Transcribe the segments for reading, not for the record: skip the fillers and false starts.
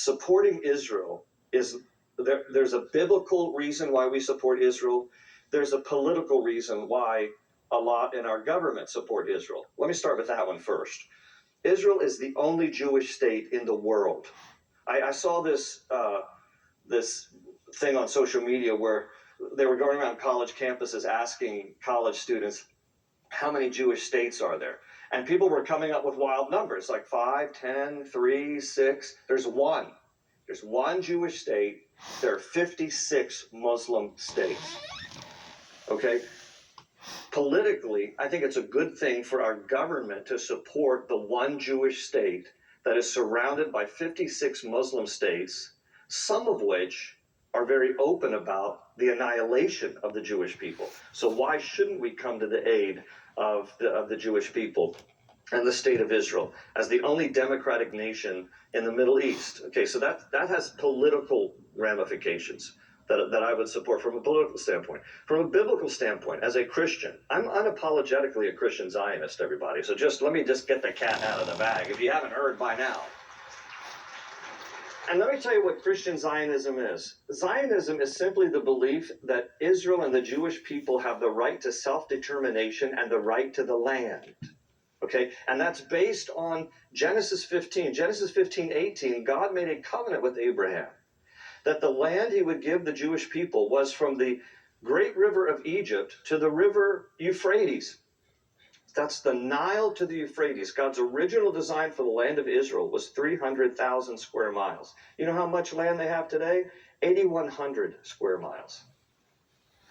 supporting Israel is there's a biblical reason why we support Israel. There's a political reason why a lot in our government support Israel. Let me start with that one first. Israel is the only Jewish state in the world. I saw this this thing on social media where they were going around college campuses asking college students, how many Jewish states are there? And people were coming up with wild numbers, like 5, 10, 3, 6. There's one. There's one Jewish state. There are 56 Muslim states. Okay? Politically, I think it's a good thing for our government to support the one Jewish state that is surrounded by 56 Muslim states, some of which are very open about the annihilation of the Jewish people. So why shouldn't we come to the aid of the Jewish people and the state of Israel as the only democratic nation in the Middle East? Okay, so that has political ramifications that I would support from a political standpoint. From a biblical standpoint, as a Christian, I'm unapologetically a Christian Zionist, everybody. So let me get the cat out of the bag, if you haven't heard by now. And let me tell you what Christian Zionism is. Zionism is simply the belief that Israel and the Jewish people have the right to self-determination and the right to the land. Okay, and that's based on Genesis 15. Genesis 15:18, God made a covenant with Abraham that the land he would give the Jewish people was from the great river of Egypt to the river Euphrates. That's the Nile to the Euphrates. God's original design for the land of Israel was 300,000 square miles. You know how much land they have today? 8,100 square miles.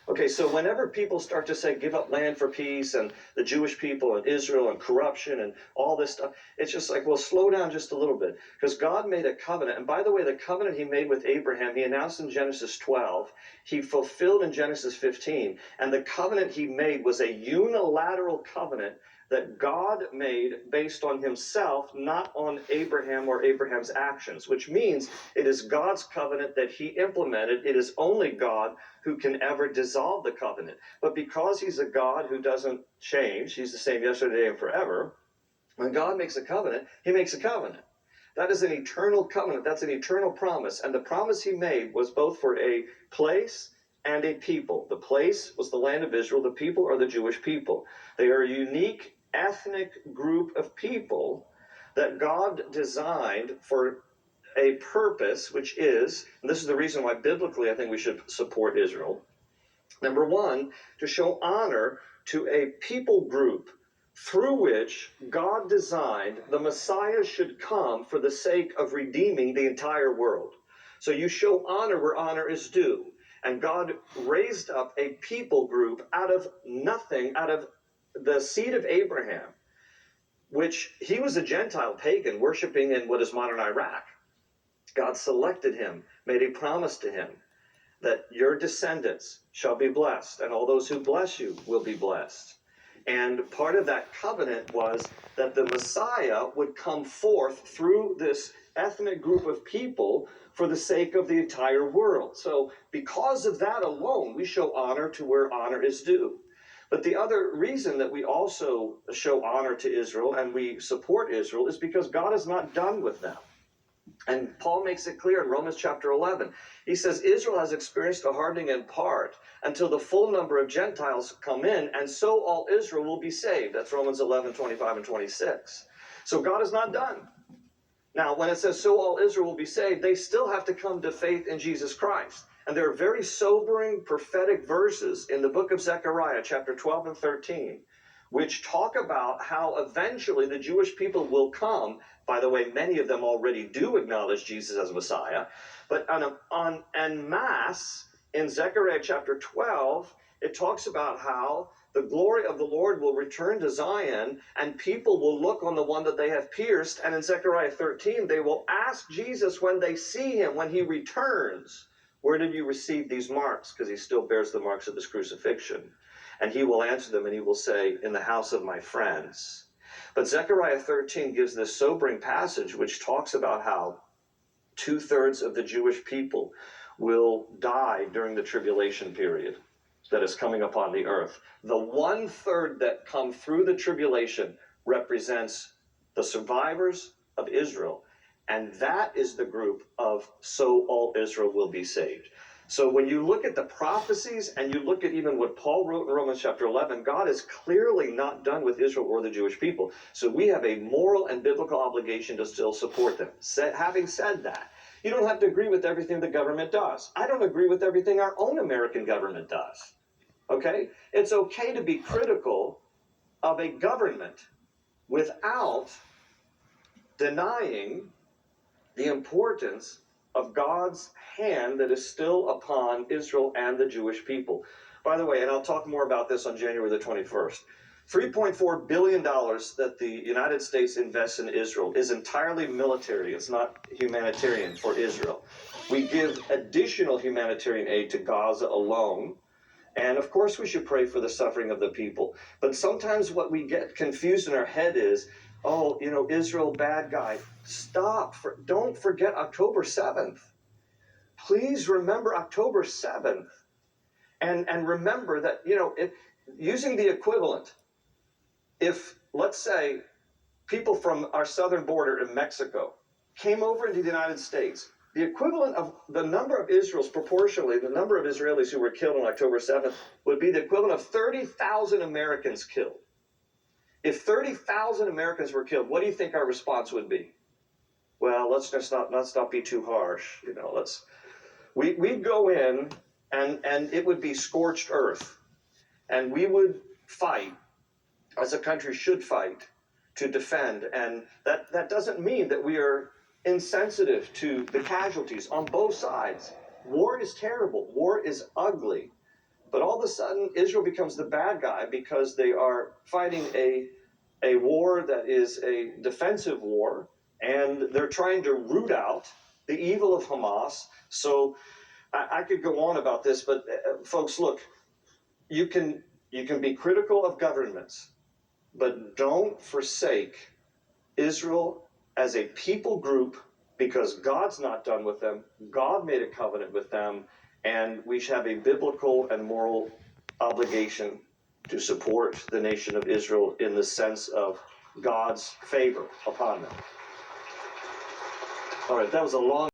Okay, so whenever people start to say give up land for peace and the Jewish people and Israel and corruption and all this stuff, it's just like, well, slow down just a little bit. Because God made a covenant. And by the way, the covenant he made with Abraham, he announced in Genesis 12, he fulfilled in Genesis 15. And the covenant he made was a unilateral covenant that God made based on himself, not on Abraham or Abraham's actions, which means it is God's covenant that he implemented. It is only God who can ever dissolve the covenant. But because he's a God who doesn't change, he's the same yesterday and forever, when God makes a covenant, he makes a covenant. That is an eternal covenant. That's an eternal promise. And the promise he made was both for a place and a people. The place was the land of Israel. The people are the Jewish people. They are a unique ethnic group of people that God designed for a purpose, which is, and this is the reason why biblically I think we should support Israel. Number one, to show honor to a people group through which God designed the Messiah should come for the sake of redeeming the entire world. So you show honor where honor is due. And God raised up a people group out of nothing, out of the seed of Abraham, which he was a Gentile pagan worshiping in what is modern Iraq. God selected him, made a promise to him that your descendants shall be blessed, and all those who bless you will be blessed. And part of that covenant was that the Messiah would come forth through this ethnic group of people for the sake of the entire world. So because of that alone, we show honor to where honor is due. But the other reason that we also show honor to Israel and we support Israel is because God is not done with them. And Paul makes it clear in Romans chapter 11. He says, Israel has experienced a hardening in part until the full number of Gentiles come in, and so all Israel will be saved. That's Romans 11, 25 and 26. So God is not done. Now, when it says, so all Israel will be saved, they still have to come to faith in Jesus Christ. And there are very sobering prophetic verses in the book of Zechariah, chapter 12 and 13, which talk about how eventually the Jewish people will come. By the way, many of them already do acknowledge Jesus as Messiah. But en masse, in Zechariah chapter 12, it talks about how the glory of the Lord will return to Zion, and people will look on the one that they have pierced. And in Zechariah 13, they will ask Jesus when they see him, when he returns, where did you receive these marks? Because he still bears the marks of his crucifixion. And he will answer them and he will say, in the house of my friends. But Zechariah 13 gives this sobering passage which talks about how 2/3 of the Jewish people will die during the tribulation period that is coming upon the earth. The 1/3 that come through the tribulation represents the survivors of Israel. And that is the group of so all Israel will be saved. So when you look at the prophecies and you look at even what Paul wrote in Romans chapter 11, God is clearly not done with Israel or the Jewish people. So we have a moral and biblical obligation to still support them. Having said that, you don't have to agree with everything the government does. I don't agree with everything our own American government does. Okay? It's okay to be critical of a government without denying the importance of God's hand that is still upon Israel and the Jewish people. By the way, and I'll talk more about this on January the 21st, $3.4 billion that the United States invests in Israel is entirely military. It's not humanitarian for Israel. We give additional humanitarian aid to Gaza alone. And of course, we should pray for the suffering of the people. But sometimes what we get confused in our head is, oh, Israel, bad guy. Stop. Don't forget October 7th. Please remember October 7th. And remember that, using the equivalent, if, let's say, people from our southern border in Mexico came over into the United States, the equivalent of the number of Israelis, proportionally, the number of Israelis who were killed on October 7th would be the equivalent of 30,000 Americans killed. If 30,000 Americans were killed, what do you think our response would be? Well, let's not be too harsh. We'd go in and it would be scorched earth. And we would fight, as a country should fight, to defend. And that doesn't mean that we are insensitive to the casualties on both sides. War is terrible. War is ugly. But all of a sudden, Israel becomes the bad guy because they are fighting a war that is a defensive war, and they're trying to root out the evil of Hamas. So I could go on about this, but folks, look, you can be critical of governments, but don't forsake Israel as a people group, because God's not done with them. God made a covenant with them, and we should have a biblical and moral obligation to support the nation of Israel in the sense of God's favor upon them. All right, that was a long